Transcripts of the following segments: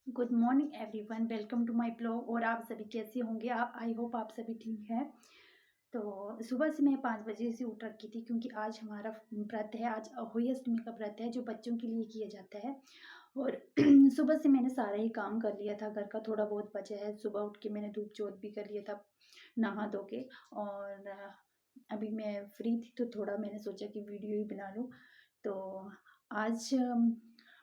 Good morning everyone, welcome to my blog. और आप सभी कैसे होंगे? आप आई होप आप सभी ठीक हैं। तो सुबह से मैं 5 बजे से उठ रखी थी क्योंकि आज हमारा व्रत है। आज अहोई अष्टमी का व्रत है जो बच्चों के लिए किया जाता है। और सुबह से मैंने सारा ही काम कर लिया था, घर का थोड़ा बहुत बचा है। सुबह उठ के मैंने धूप जोत भी कर लिया था नहा धो के। और अभी मैं फ्री थी तो थोड़ा मैंने सोचा कि वीडियो ही बना लूँ। तो आज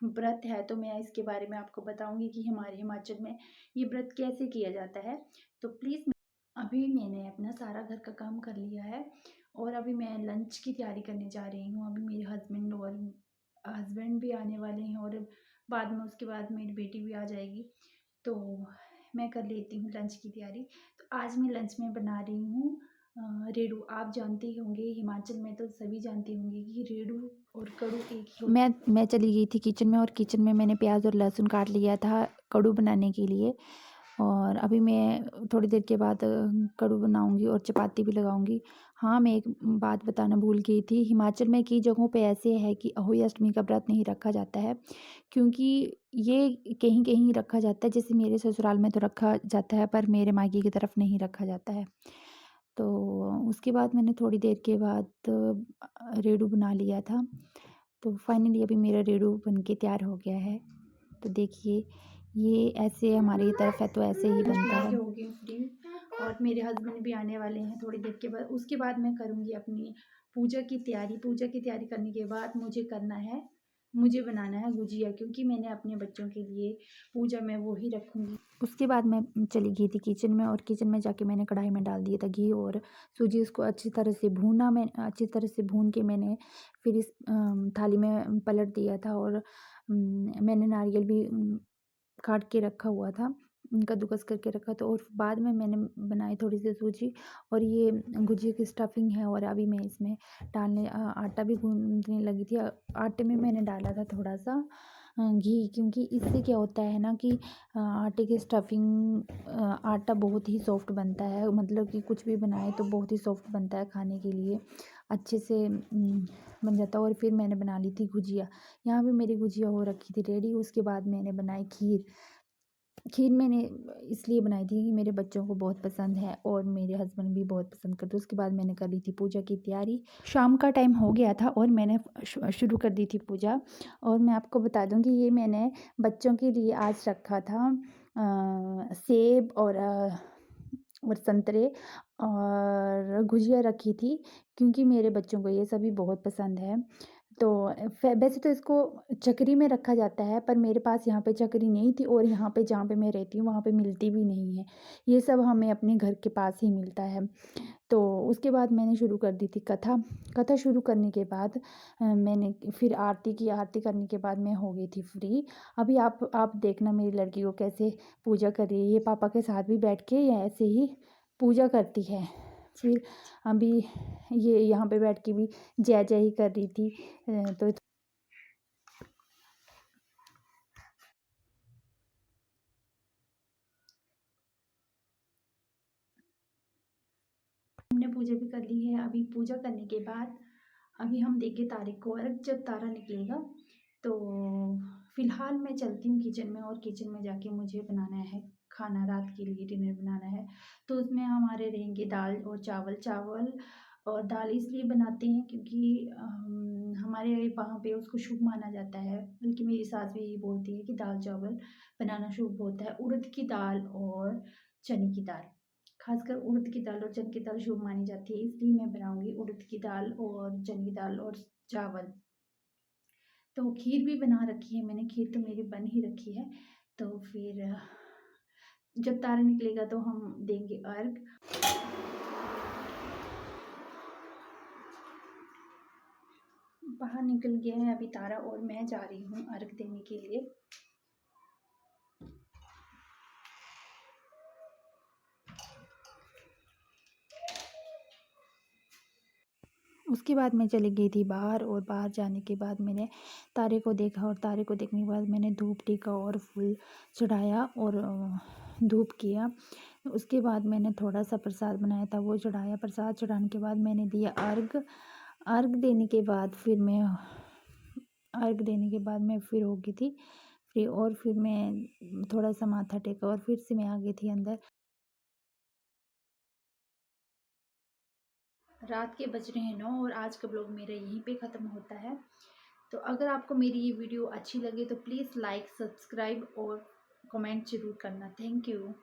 व्रत है तो मैं इसके बारे में आपको बताऊंगी कि हमारे हिमाचल में ये व्रत कैसे किया जाता है। तो प्लीज़, अभी मैंने अपना सारा घर का काम कर लिया है और अभी मैं लंच की तैयारी करने जा रही हूँ। अभी मेरे हस्बैंड भी आने वाले हैं और बाद में उसके बाद मेरी बेटी भी आ जाएगी। तो मैं कर लेती हूँ लंच की तैयारी। तो आज मैं लंच में बना रही हूँ रेड़ू। आप जानते ही होंगे, हिमाचल में तो सभी जानते होंगे कि रेड़ू और कड़ू एक ही होता है। मैं चली गई थी किचन में और किचन में मैंने प्याज और लहसुन काट लिया था कड़ू बनाने के लिए। और अभी मैं थोड़ी देर के बाद कड़ू बनाऊंगी और चपाती भी लगाऊंगी। हाँ, मैं एक बात बताना भूल गई थी। हिमाचल में कई जगहों पे ऐसे है कि अहोई अष्टमी का व्रत नहीं रखा जाता है, क्योंकि ये कहीं कहीं रखा जाता है। जैसे मेरे ससुराल में तो रखा जाता है पर मेरे मायके की तरफ नहीं रखा जाता है। तो उसके बाद मैंने थोड़ी देर के बाद रेड़ू बना लिया था। तो फाइनली अभी मेरा रेड़ू बन के तैयार हो गया है। तो देखिए, ये ऐसे हमारी तरफ है तो ऐसे ही बनता है। हो गई फ्री और मेरे हस्बैंड भी आने वाले हैं थोड़ी देर के बाद। उसके बाद मैं करूँगी अपनी पूजा की तैयारी। पूजा की तैयारी करने के बाद मुझे बनाना है गुजिया, क्योंकि मैंने अपने बच्चों के लिए पूजा में वो ही रखूँगी। उसके बाद मैं चली गई थी किचन में और किचन में जाके मैंने कढ़ाई में डाल दिया था घी और सूजी। उसको अच्छी तरह से भूना। मैं अच्छी तरह से भून के मैंने फिर इस थाली में पलट दिया था। और मैंने नारियल भी काट के रखा हुआ था, कद्दूकस करके रखा था। और बाद में मैंने बनाई थोड़ी सी सूजी और ये गुजिया की स्टफिंग है। और अभी मैं इसमें डालने आटा भी गूंदने लगी थी। आटे में मैंने डाला था थोड़ा सा घी, क्योंकि इससे क्या होता है ना कि आटे की स्टफिंग आटा बहुत ही सॉफ्ट बनता है। मतलब कि कुछ भी बनाए तो बहुत ही सॉफ्ट बनता है, खाने के लिए अच्छे से बन जाता है। और फिर मैंने बना ली थी गुजिया। यहाँ पे मेरी गुजिया हो रखी थी रेडी। उसके बाद मैंने बनाई खीर। खीर मैंने इसलिए बनाई थी कि मेरे बच्चों को बहुत पसंद है और मेरे हस्बैंड भी बहुत पसंद करते। उसके बाद मैंने कर ली थी पूजा की तैयारी। शाम का टाइम हो गया था और मैंने शुरू कर दी थी पूजा। और मैं आपको बता दूं कि ये मैंने बच्चों के लिए आज रखा था सेब और संतरे और गुजिया रखी थी, क्योंकि मेरे बच्चों को ये सभी बहुत पसंद है। तो वैसे तो इसको चक्री में रखा जाता है, पर मेरे पास यहाँ पे चक्री नहीं थी और यहाँ पे जहाँ पे मैं रहती हूँ वहाँ पे मिलती भी नहीं है। ये सब हमें अपने घर के पास ही मिलता है। तो उसके बाद मैंने शुरू कर दी थी कथा। कथा शुरू करने के बाद मैंने फिर आरती की। आरती करने के बाद मैं हो गई थी फ्री। अभी आप देखना मेरी लड़की को कैसे पूजा कर रही है। ये पापा के साथ भी बैठ के या ऐसे ही पूजा करती है। फिर अभी ये यहाँ पे बैठ के भी जय जय ही कर रही थी। तो हमने पूजा भी कर ली है। अभी पूजा करने के बाद अभी हम देंगे तारीख को अर्घ। जब तारा निकलेगा तो फिलहाल मैं चलती हूँ किचन में और किचन में जाके मुझे बनाना है खाना। रात के लिए डिनर बनाना है। तो उसमें हमारे रहेंगे दाल और चावल। चावल और दाल इसलिए बनाते हैं क्योंकि हमारे वहाँ पे उसको शुभ माना जाता है। बल्कि मेरी सास भी यही बोलती है कि दाल चावल बनाना शुभ होता है। उड़द की दाल और चने की दाल, खासकर उड़द की दाल और चने की दाल शुभ मानी जाती है, इसलिए मैं बनाऊंगी उड़द की दाल और चने की दाल और चावल। तो खीर भी बना रखी है मैंने। खीर तो मेरी बन ही रखी है। तो फिर जब तारा निकलेगा तो हम देंगे अर्घ। बाहर निकल गया है अभी तारा और मैं जा रही हूँ अर्घ देने के लिए। उसके बाद मैं चली गई थी बाहर और बाहर जाने के बाद मैंने तारे को देखा और तारे को देखने के बाद मैंने धूप टीका और फूल चढ़ाया और धूप किया। उसके बाद मैंने थोड़ा सा प्रसाद बनाया था वो चढ़ाया। प्रसाद चढ़ाने के बाद मैंने दिया अर्घ। अर्घ देने के बाद फिर मैं हो गई थी फिर और फिर मैं थोड़ा सा माथा टेका और फिर से मैं आ गई थी अंदर। रात के बज रहे हैं 9 और आज का ब्लॉग मेरा यहीं पे ख़त्म होता है। तो अगर आपको मेरी ये वीडियो अच्छी लगे तो प्लीज़ लाइक, सब्सक्राइब और कमेंट ज़रूर करना। Thank you.